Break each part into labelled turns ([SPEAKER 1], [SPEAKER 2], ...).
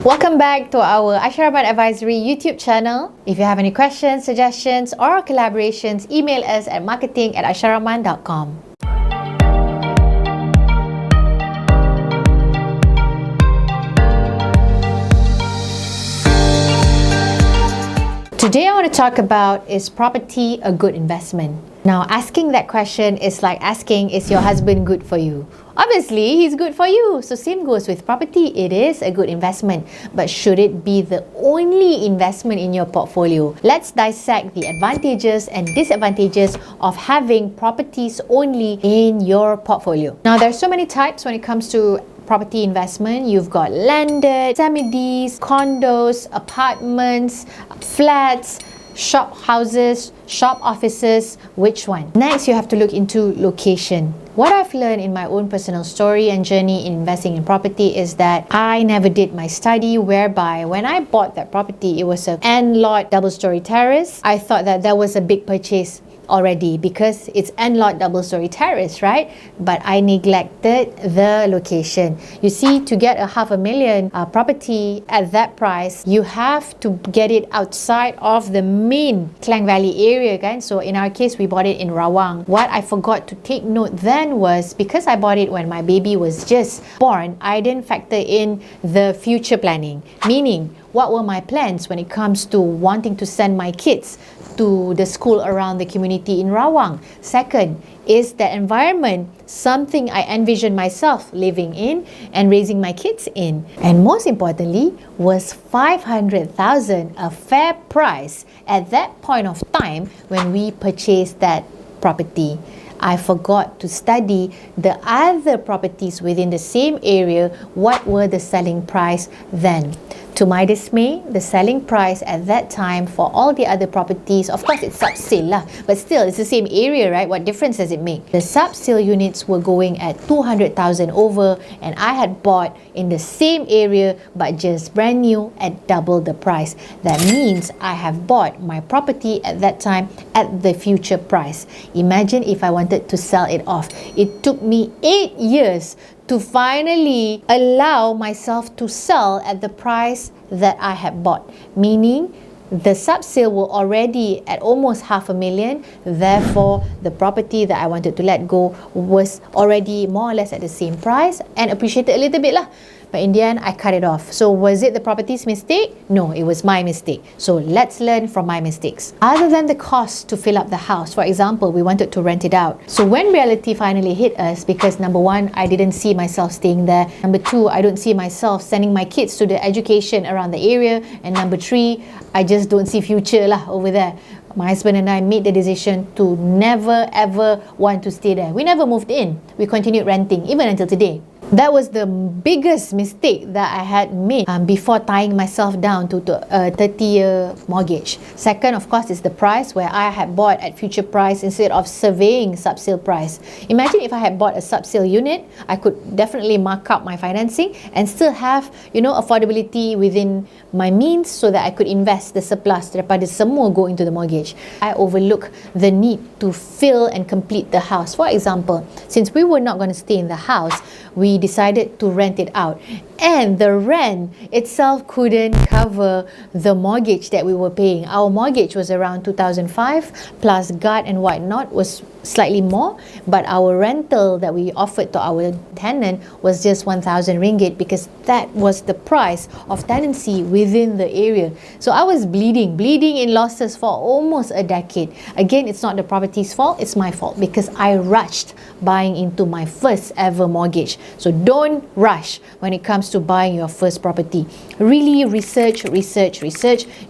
[SPEAKER 1] Welcome back to our Aisharaman Advisory YouTube channel. If you have any questions, suggestions or collaborations, email us at marketing@aisharaman.com. Today I want to talk about, is property a good investment? Now, asking that question is like asking, is your husband good for you? Obviously, he's good for you. So same goes with property. It is a good investment. But should it be the only investment in your portfolio? Let's dissect the advantages and disadvantages of having properties only in your portfolio. Now, there's so many types when it comes to property investment. You've got landed, semi-Ds, condos, apartments, flats, shop houses, shop offices. Which one? Next, you have to look into location. What I've learned in my own personal story and journey in investing in property is that I never did my study, whereby when I bought that property, it was an end lot double-story terrace. I thought that was a big purchase already because it's end lot double-story terrace, right? But I neglected the location. You see, to get a $500,000 property at that price, you have to get it outside of the main Klang Valley area, kan? So in our case, we bought it in Rawang. What I forgot to take note then was, because I bought it when my baby was just born, I didn't factor in the future planning. Meaning, what were my plans when it comes to wanting to send my kids to the school around the community in Rawang? Second, is the environment something I envision myself living in and raising my kids in? And most importantly, was 500,000 a fair price at that point of time when we purchased that property? I forgot to study the other properties within the same area. What were the selling price then? To my dismay, the selling price at that time for all the other properties, of course it's sub-sale lah, but still it's the same area, right? What difference does it make? The sub-sale units were going at 200,000 over, and I had bought in the same area but just brand new at double the price. That means I have bought my property at that time at the future price. Imagine if I wanted to sell it off. It took me 8 years to finally allow myself to sell at the price that I had bought. Meaning, the sub-sale were already at almost $500,000. Therefore, the property that I wanted to let go was already more or less at the same price and appreciated a little bit lah. But in the end, I cut it off. So was it the property's mistake? No, it was my mistake. So let's learn from my mistakes. Other than the cost to fill up the house, for example, we wanted to rent it out. So when reality finally hit us, because number one, I didn't see myself staying there. Number two, I don't see myself sending my kids to the education around the area. And number three, I just don't see future lah over there. My husband and I made the decision to never ever want to stay there. We never moved in. We continued renting even until today. That was the biggest mistake that I had made before tying myself down to a 30-year mortgage. Second, of course, is the price, where I had bought at future price instead of surveying sub-sale price. Imagine if I had bought a sub-sale unit, I could definitely mark up my financing and still have, affordability within my means so that I could invest the surplus daripada semua go into the mortgage. I overlook the need to fill and complete the house. For example, since we were not going to stay in the house, we decided to rent it out, and the rent itself couldn't cover the mortgage that we were paying. Our mortgage was around 2005 plus guard and whatnot was slightly more, but our rental that we offered to our tenant was just 1,000 ringgit because that was the price of tenancy within the area. So I was bleeding in losses for almost a decade. Again, it's not the property's fault, it's my fault because I rushed buying into my first ever mortgage. So don't rush when it comes to buying your first property. Really research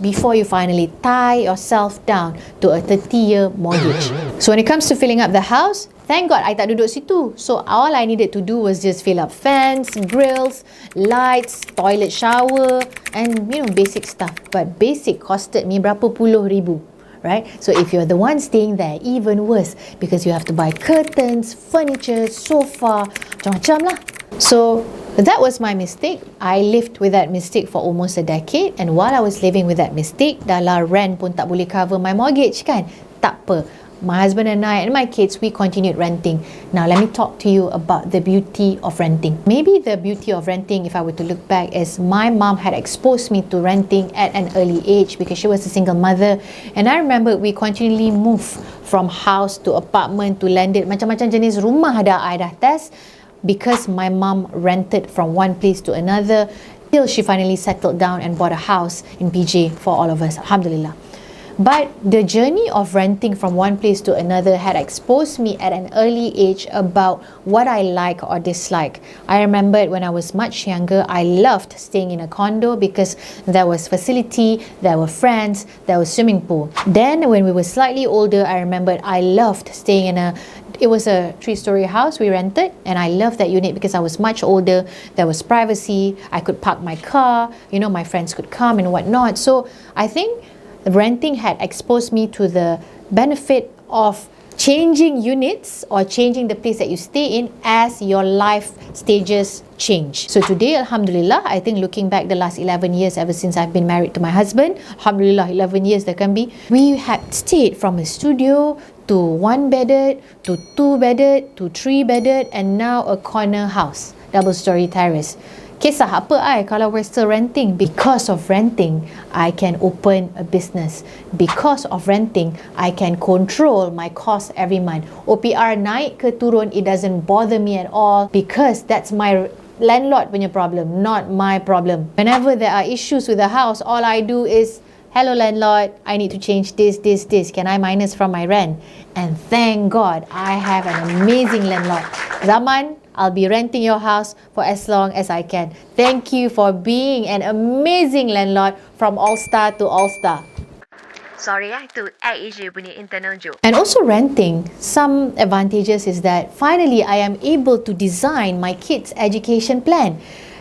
[SPEAKER 1] before you finally tie yourself down to a 30-year mortgage. So when it comes to filling up the house, thank God I tak duduk situ. So all I needed to do was just fill up fans, grills, lights, toilet shower and basic stuff. But basic costed me berapa puluh ribu. Right? So if you're the one staying there, even worse, because you have to buy curtains, furniture, sofa, macam-macam lah. So that was my mistake. I lived with that mistake for almost a decade, and while I was living with that mistake, dah lah rent pun tak boleh cover my mortgage kan? Tak apa. my husband and I and my kids, we continued renting. Now let me talk to you about the beauty of renting. Maybe the beauty of renting, if I were to look back, is my mom had exposed me to renting at an early age because she was a single mother. And I remember we continually moved from house to apartment to landed, macam-macam jenis rumah I dah test, because my mom rented from one place to another till she finally settled down and bought a house in PJ for all of us, alhamdulillah. But the journey of renting from one place to another had exposed me at an early age about what I like or dislike. I remembered when I was much younger, I loved staying in a condo because there was facility, there were friends, there was swimming pool. Then when we were slightly older, I remembered I loved staying in it was a 3-story house we rented, and I loved that unit because I was much older. There was privacy, I could park my car, my friends could come and whatnot. So I think renting had exposed me to the benefit of changing units or changing the place that you stay in as your life stages change. So today, alhamdulillah, I think looking back the last 11 years ever since I've been married to my husband, alhamdulillah, 11 years there can be, we had stayed from a studio to 1-bedded, to 2-bedded, to 3-bedded, and now a corner house, double-story terrace. Kisah apa kalau we're still renting? Because of renting, I can open a business. Because of renting, I can control my cost every month. OPR naik ke turun, it doesn't bother me at all because that's my landlord punya problem, not my problem. Whenever there are issues with the house, all I do is, hello landlord, I need to change this. Can I minus from my rent? And thank God, I have an amazing landlord. Zaman, I'll be renting your house for as long as I can. Thank you for being an amazing landlord from All-Star to All-Star.
[SPEAKER 2] Sorry to add je punya internal joke.
[SPEAKER 1] And also renting, some advantages is that finally I am able to design my kids' education plan.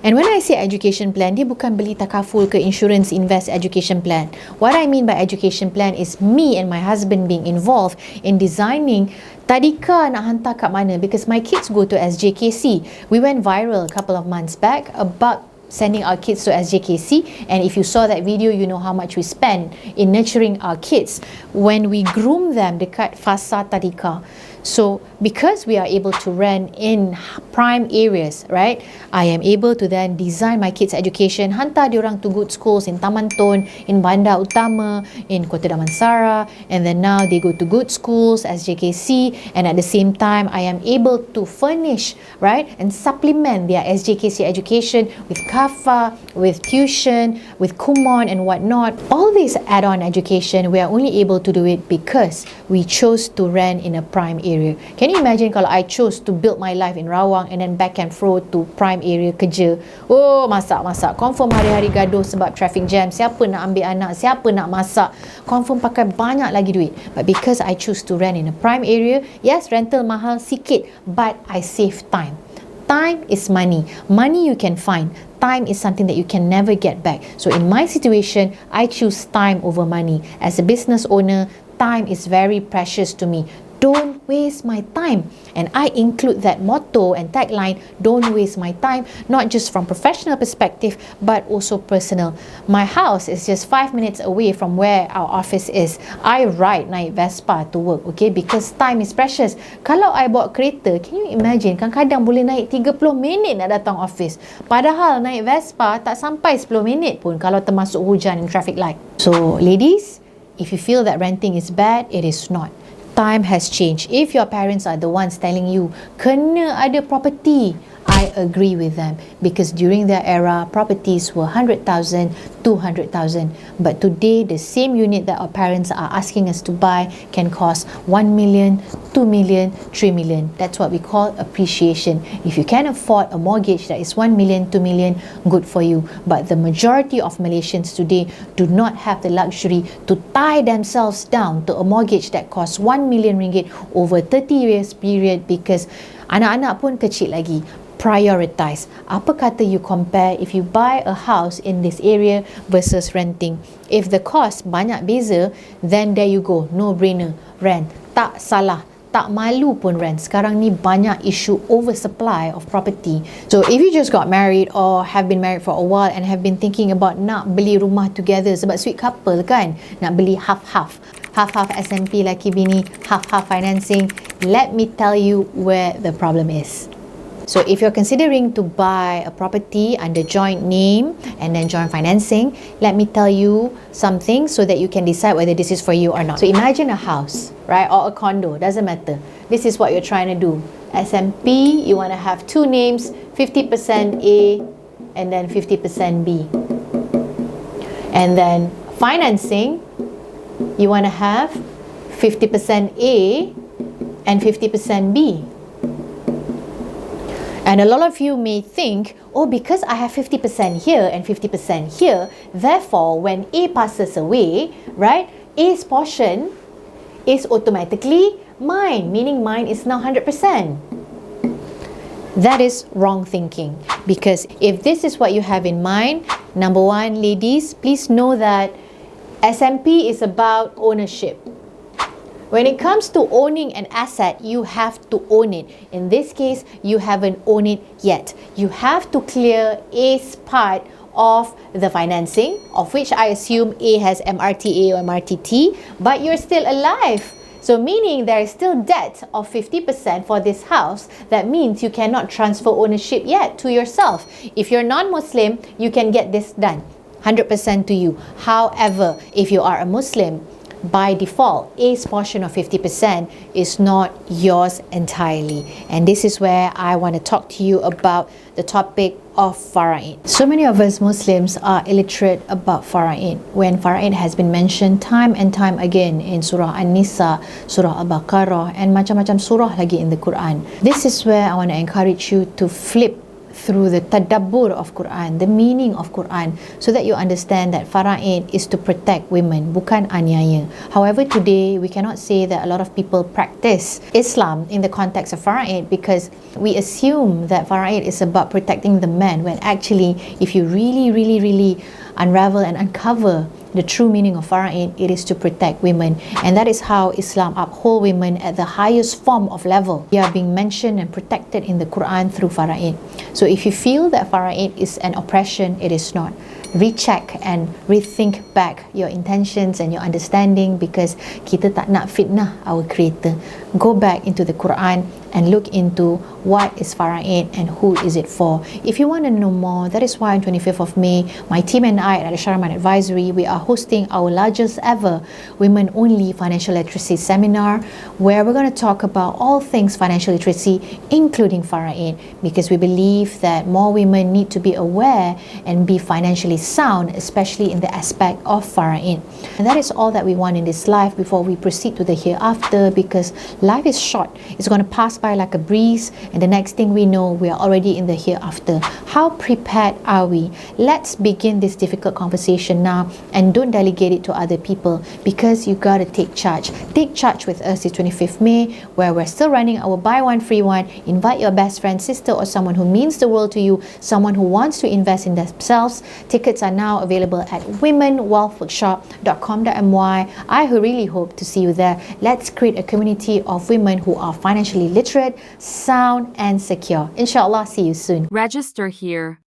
[SPEAKER 1] And when I say education plan, dia bukan beli takaful ke insurance invest education plan. What I mean by education plan is me and my husband being involved in designing tadika nak hantar kat mana, because my kids go to SJKC. We went viral a couple of months back about sending our kids to SJKC, and if you saw that video, you know how much we spend in nurturing our kids when we groom them dekat fasa tadika. So because we are able to rent in prime areas, right, I am able to then design my kids' education, hantar diorang to good schools in Taman Tun, in Bandar Utama, in Kota Damansara, and then now they go to good schools, SJKC, and at the same time, I am able to furnish, right, and supplement their SJKC education with kafa, with tuition, with kumon and whatnot. All this add-on education, we are only able to do it because we chose to rent in a prime area. Can you imagine kalau I chose to build my life in Rawang and then back and forth to prime area kerja? Oh, masak. Confirm hari-hari gaduh sebab traffic jam. Siapa nak ambil anak? Siapa nak masak? Confirm pakai banyak lagi duit. But because I choose to rent in a prime area, yes, rental mahal sikit, but I save time. Time is money. Money you can find. Time is something that you can never get back. So in my situation, I choose time over money. As a business owner, time is very precious to me. Don't waste my time. And I include that motto and tagline, don't waste my time, not just from professional perspective, but also personal. My house is just 5 minutes away from where our office is. I ride naik Vespa to work, okay, because time is precious. Kalau I bawa kereta, can you imagine, kadang-kadang boleh naik 30 minit nak datang office. Padahal naik Vespa tak sampai 10 minit pun kalau termasuk hujan and traffic light. So ladies, if you feel that renting is bad, it is not. Time has changed. If your parents are the ones telling you, kena ada property, I agree with them, because during their era, properties were 100,000, 200,000. But today, the same unit that our parents are asking us to buy can cost 1 million, 2 million, 3 million. That's what we call appreciation. If you can afford a mortgage that is 1 million, 2 million, good for you. But the majority of Malaysians today do not have the luxury to tie themselves down to a mortgage that costs 1 million ringgit over 30 years period, because anak-anak pun kecil lagi. Prioritize. Apa kata you compare if you buy a house in this area versus renting? If the cost banyak beza, then there you go, no brainer, rent. Tak salah, tak malu pun rent. Sekarang ni banyak isu oversupply of property. So if you just got married or have been married for a while and have been thinking about nak beli rumah together sebab sweet couple kan, nak beli half-half, half-half SMP laki bini, half-half financing. Let me tell you where the problem is. So if you're considering to buy a property under joint name and then joint financing, let me tell you something so that you can decide whether this is for you or not. So imagine a house, right, or a condo, doesn't matter. This is what you're trying to do. SMP, you want to have two names, 50% A and then 50% B. And then financing, you want to have 50% A and 50% B. And a lot of you may think, oh, because I have 50% here and 50% here, therefore, when A passes away, right, A's portion is automatically mine, meaning mine is now 100%. That is wrong thinking. Because if this is what you have in mind, number one, ladies, please know that SMP is about ownership. When it comes to owning an asset, you have to own it. In this case, you haven't owned it yet. You have to clear A's part of the financing, of which I assume A has MRTA or MRTT, but you're still alive. So meaning there is still debt of 50% for this house. That means you cannot transfer ownership yet to yourself. If you're non-Muslim, you can get this done, 100% to you. However, if you are a Muslim, by default, A's portion of 50% is not yours entirely. And this is where I want to talk to you about the topic of fara'id. So many of us Muslims are illiterate about fara'id, when fara'id has been mentioned time and time again in Surah An-Nisa, Surah Al-Baqarah, and macam-macam surah lagi in the Quran. This is where I want to encourage you to flip through the tadabbur of Quran, the meaning of Quran, so that you understand that fara'id is to protect women, bukan aniaya. However, today we cannot say that a lot of people practice Islam in the context of fara'id, because we assume that fara'id is about protecting the man, when actually if you really unravel and uncover the true meaning of fara'id, it is to protect women. And that is how Islam uphold women at the highest form of level. They are being mentioned and protected in the Quran through fara'id. So if you feel that fara'id is an oppression, it is not. Recheck and rethink back your intentions and your understanding, because kita tak nak fitnah our creator. Go back into the Quran and look into what is fara'id and who is it for. If you want to know more, that is why on 25th of May, my team and I at Al-Sharaman Advisory, we are hosting our largest ever women-only financial literacy seminar, where we're going to talk about all things financial literacy, including fara'id, because we believe that more women need to be aware and be financially sound, especially in the aspect of fara'id. And that is all that we want in this life before we proceed to the hereafter, because life is short. It's going to pass by like a breeze, and the next thing we know, we are already in the hereafter. How prepared are we? Let's begin this difficult conversation now, and don't delegate it to other people, because you got to take charge. Take charge with us this 25th May, where we're still running our buy one free one. Invite your best friend, sister, or someone who means the world to you, someone who wants to invest in themselves. Tickets are now available at womenwealthworkshop.com.my. I really hope to see you there. Let's create a community of women who are financially literate, sound, and secure. Inshallah, see you soon.
[SPEAKER 3] Register here.